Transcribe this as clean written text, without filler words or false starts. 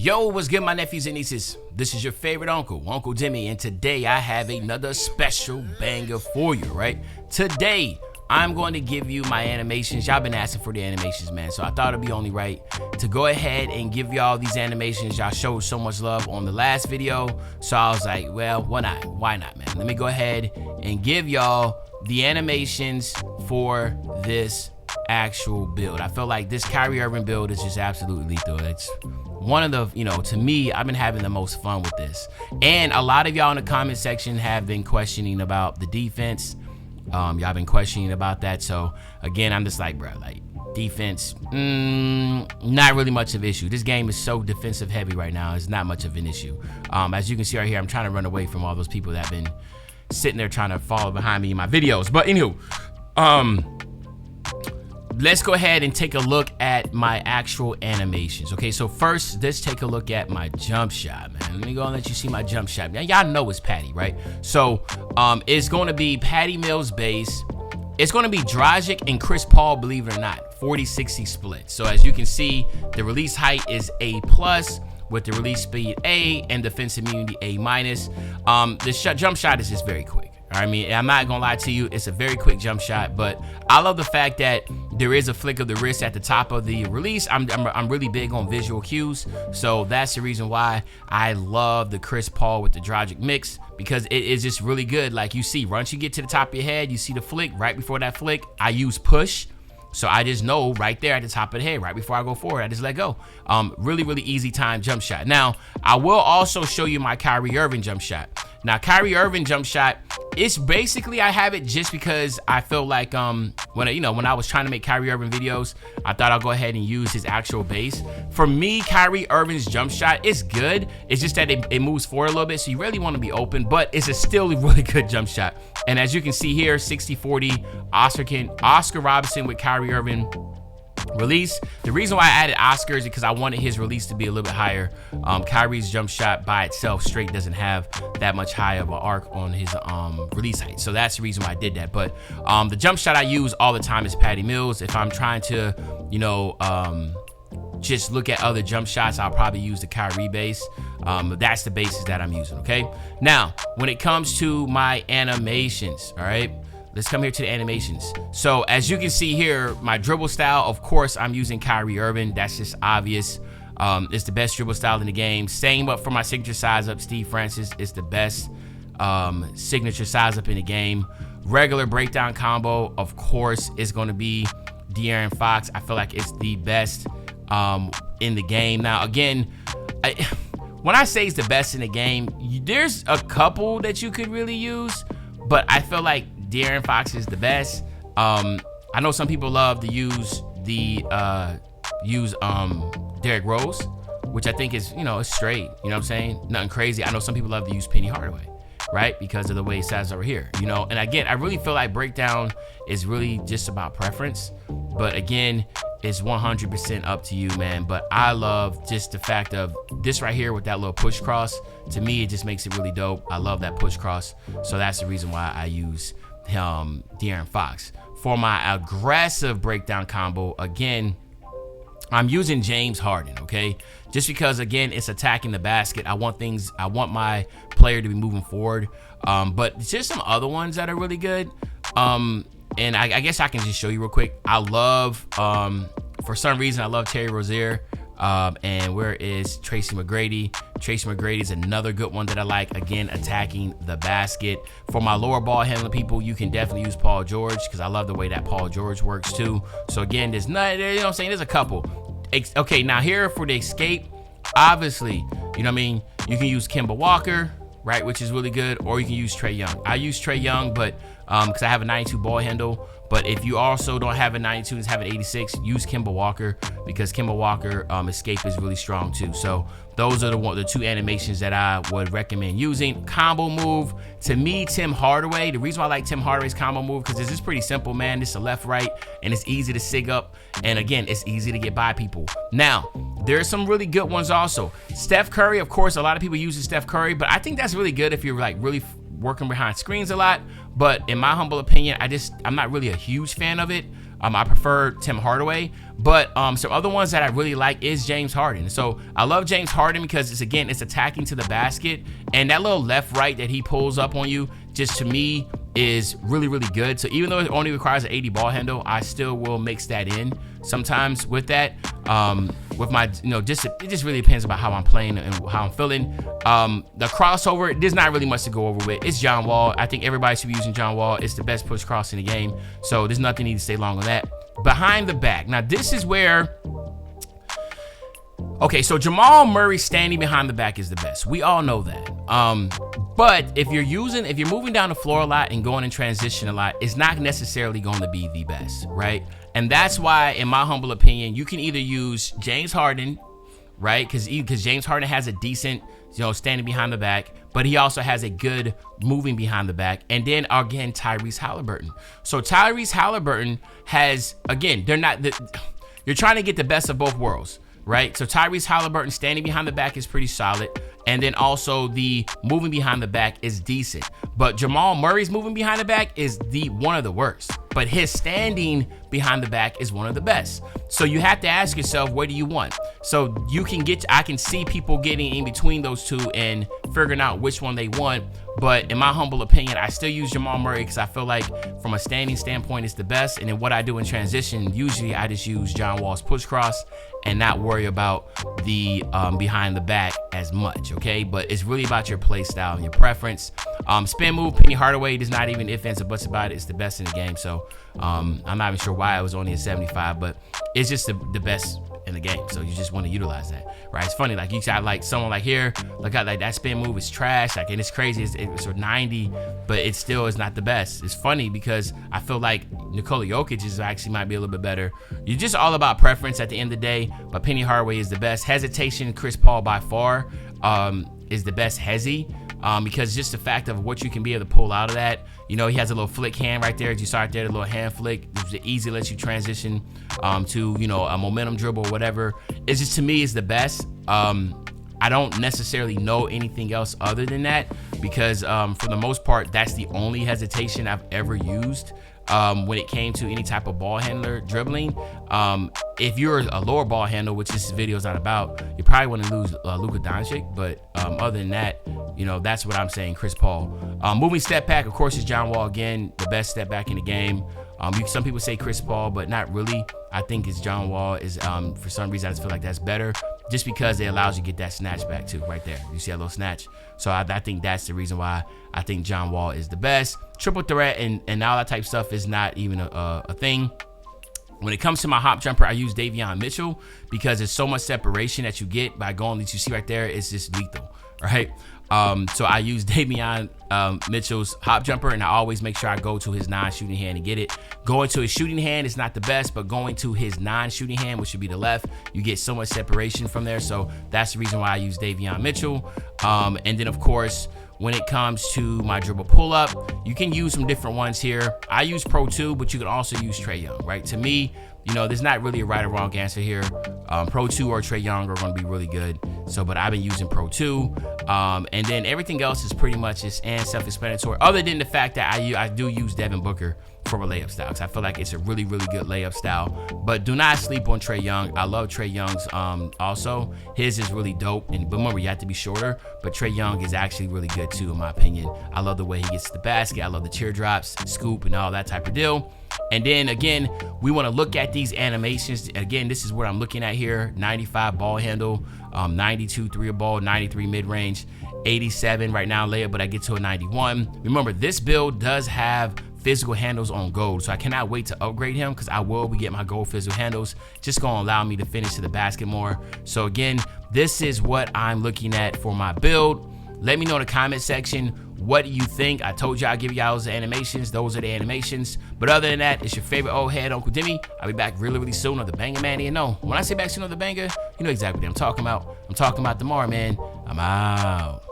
Yo, what's good, my nephews and nieces? This is your favorite uncle, Uncle Demi, and today I have another special banger for you, right? Today, I'm going to give you my animations. Y'all been asking for the animations, man, so I thought it'd be only right to go ahead and give y'all these animations. Y'all showed so much love on the last video, so I was like, well, why not? Why not, man? Let me go ahead and give y'all the animations for this actual build. I feel like this Kyrie Irving build is just absolutely lethal. It's one of the, to me, I've been having the most fun with this. And a lot of y'all in the comment section have been questioning about the defense. Y'all been questioning about that. So again, I'm just like, bro, like defense, not really much of an issue. This game is so defensive heavy right now. It's not much of an issue. As you can see right here, I'm trying to run away from all those people that have been sitting there trying to follow behind me in my videos. But anywho, let's go ahead and take a look at my actual animations. Okay, so first, let's take a look at my jump shot, man. Let me go and let you see my jump shot. Now, y'all know it's Patty, right? So, it's going to be Patty Mills base. It's going to be Dragic and Chris Paul, believe it or not, 40-60 split. So, as you can see, the release height is A+, with the release speed A and defense immunity A-. The jump shot is just very quick. I mean, I'm not gonna lie to you, it's a very quick jump shot, but I love the fact that there is a flick of the wrist at the top of the release. I'm really big on visual cues, so that's the reason why I love the Chris Paul with the Dragic mix, because it is just really good. Like you see, once you get to the top of your head, you see the flick. Right before that flick, I use push. So I just know right there at the top of the head, right before I go forward, I just let go. Really easy time jump shot. Now, I will also show you my Kyrie Irving jump shot. Now, Kyrie Irving jump shot, it's basically, I have it just because I feel like when I was trying to make Kyrie Irving videos, I thought I'll go ahead and use his actual base. For me, Kyrie Irving's jump shot is good. It's just that it moves forward a little bit, so you really want to be open, but it's still a really good jump shot. And as you can see here, 60-40 Oscar Robertson with Kyrie Irving release. The reason why I added Oscar is because I wanted his release to be a little bit higher. Kyrie's jump shot by itself straight doesn't have that much high of an arc on his release height, so that's the reason why I did that. But the jump shot I use all the time is Patty Mills. If I'm trying to just look at other jump shots, I'll probably use the Kyrie base. That's the basis that I'm using. Okay, now when it comes to my animations, all right, let's come here to the animations. So as you can see here, my dribble style, of course, I'm using Kyrie Irving. That's just obvious. It's the best dribble style in the game. Same up for my signature size up, Steve Francis. It's the best signature size up in the game. Regular breakdown combo, of course, is going to be De'Aaron Fox. I feel like it's the best in the game. Now, again, when I say it's the best in the game, there's a couple that you could really use, but I feel like De'Aaron Fox is the best. I know some people love to use Derrick Rose, which I think is, it's straight. You know what I'm saying? Nothing crazy. I know some people love to use Penny Hardaway, right? Because of the way he stats over here, And again, I really feel like breakdown is really just about preference. But again, it's 100% up to you, man. But I love just the fact of this right here with that little push cross. To me, it just makes it really dope. I love that push cross. So that's the reason why I use De'Aaron Fox. For my aggressive breakdown combo, again, I'm using James Harden, okay? Just because, again, it's attacking the basket. I want my player to be moving forward. But it's just some other ones that are really good. And I guess I can just show you real quick. I love, for some reason, I love Terry Rozier. And where is Tracy McGrady? Tracy McGrady is another good one that I like. Again, attacking the basket. For my lower ball handling people, you can definitely use Paul George, because I love the way that Paul George works too. So again, there's not, there's a couple. Okay, now here for the escape, obviously, you can use Kemba Walker, right, which is really good, or you can use Trae Young. I use Trae Young, but because I have a 92 ball handle. But if you also don't have a 92 and have an 86, use Kemba Walker, because Kemba Walker escape is really strong too. So those are the two animations that I would recommend using. Combo move, to me, Tim Hardaway. The reason why I like Tim Hardaway's combo move, because this is pretty simple, man. It's a left, right, and it's easy to sig up. And again, it's easy to get by people. Now, there's some really good ones also. Steph Curry, of course, a lot of people use Steph Curry, but I think that's really good if you're like really working behind screens a lot. But in my humble opinion, I'm not really a huge fan of it. I prefer Tim Hardaway, but some other ones that I really like is James Harden. So I love James Harden because it's attacking to the basket, and that little left right that he pulls up on you, just to me, is really, really good. So even though it only requires an 80 ball handle, I still will mix that in sometimes with that. With my, it just really depends about how I'm playing and how I'm feeling. The crossover, there's not really much to go over with. It's John Wall. I think everybody should be using John Wall. It's the best push cross in the game. So there's nothing need to stay long on that. Behind the back. Now this is where, okay, so Jamal Murray standing behind the back is the best. We all know that. But if you're moving down the floor a lot and going in transition a lot, it's not necessarily going to be the best, right? And that's why, in my humble opinion, you can either use James Harden, right? Because James Harden has a decent, standing behind the back, but he also has a good moving behind the back. And then again, Tyrese Halliburton. So Tyrese Halliburton has, again, you're trying to get the best of both worlds, right? So Tyrese Halliburton standing behind the back is pretty solid. And then also the moving behind the back is decent. But Jamal Murray's moving behind the back is one of the worst. But his standing behind the back is one of the best. So you have to ask yourself, what do you want? So I can see people getting in between those two and figuring out which one they want. But in my humble opinion, I still use Jamal Murray because I feel like from a standing standpoint, it's the best. And then what I do in transition, usually I just use John Wall's push cross and not worry about the behind the back as much, okay? But it's really about your play style and your preference. Spin move, Penny Hardaway, there's not even ifs, ands, or buts about it. It's the best in the game. So I'm not even sure why it was only a 75, but it's just the best in the game. So you just want to utilize that, right? It's funny, like you got like someone like here, look at like that spin move is trash, like, and it's crazy. It's a 90, but it still is not the best. It's funny because I feel like Nikola Jokic is actually might be a little bit better. You're just all about preference at the end of the day, but Penny Hardaway is the best. Hesitation, Chris Paul by far is the best hezzy. Because just the fact of what you can be able to pull out of that, he has a little flick hand right there. As you saw right there, the little hand flick, it easily lets you transition to, a momentum dribble or whatever. It's just, to me, is the best. I don't necessarily know anything else other than that because for the most part, that's the only hesitation I've ever used. When it came to any type of ball handler dribbling. If you're a lower ball handler, which this video is not about, you probably want to lose Luka Doncic, but other than that, that's what I'm saying, Chris Paul. Moving step back, of course, is John Wall again, the best step back in the game. Some people say Chris Paul, but not really. I think it's John Wall is, for some reason, I just feel like that's better just because it allows you to get that snatch back too, right there. You see that little snatch? So I think that's the reason why I think John Wall is the best. Triple threat and all that type of stuff is not even a thing. When it comes to my hop jumper, I use Davion Mitchell because there's so much separation that you get by going, that you see right there, it's just lethal, right? So I use Davion Mitchell's hop jumper, and I always make sure I go to his non-shooting hand and get it. Going to his shooting hand is not the best, but going to his non-shooting hand, which should be the left, you get so much separation from there. So that's the reason why I use Davion Mitchell. And then, of course, when it comes to my dribble pull-up, you can use some different ones here. I use Pro 2, but you can also use Trae Young, right? To me, there's not really a right or wrong answer here. Pro 2 or Trae Young are going to be really good. So, but I've been using Pro 2. And then everything else is pretty much just self-explanatory, other than the fact that I do use Devin Booker for a layup style, because I feel like it's a really, really good layup style. But do not sleep on Trae Young. I love Trae Young's also. His is really dope. But remember, you have to be shorter. But Trae Young is actually really good too, in my opinion. I love the way he gets to the basket. I love the teardrops, scoop, and all that type of deal. And then again, we want to look at these animations. Again, this is what I'm looking at here. 95 ball handle, 92 three ball, 93 mid-range, 87 right now layup, but I get to a 91. Remember, this build does have physical handles on gold, so I cannot wait to upgrade him because I will be getting my gold physical handles. Just gonna allow me to finish to the basket more. So again, this is what I'm looking at for my build. Let me know in the comment section, what do you think? I told you I'll give y'all the animations. Those are the animations. But other than that, it's your favorite old head, Uncle Demi. I'll be back really, really soon on the Banger Man. You know, when I say back soon on the Banger, you know exactly what I'm talking about. I'm talking about tomorrow, man. I'm out.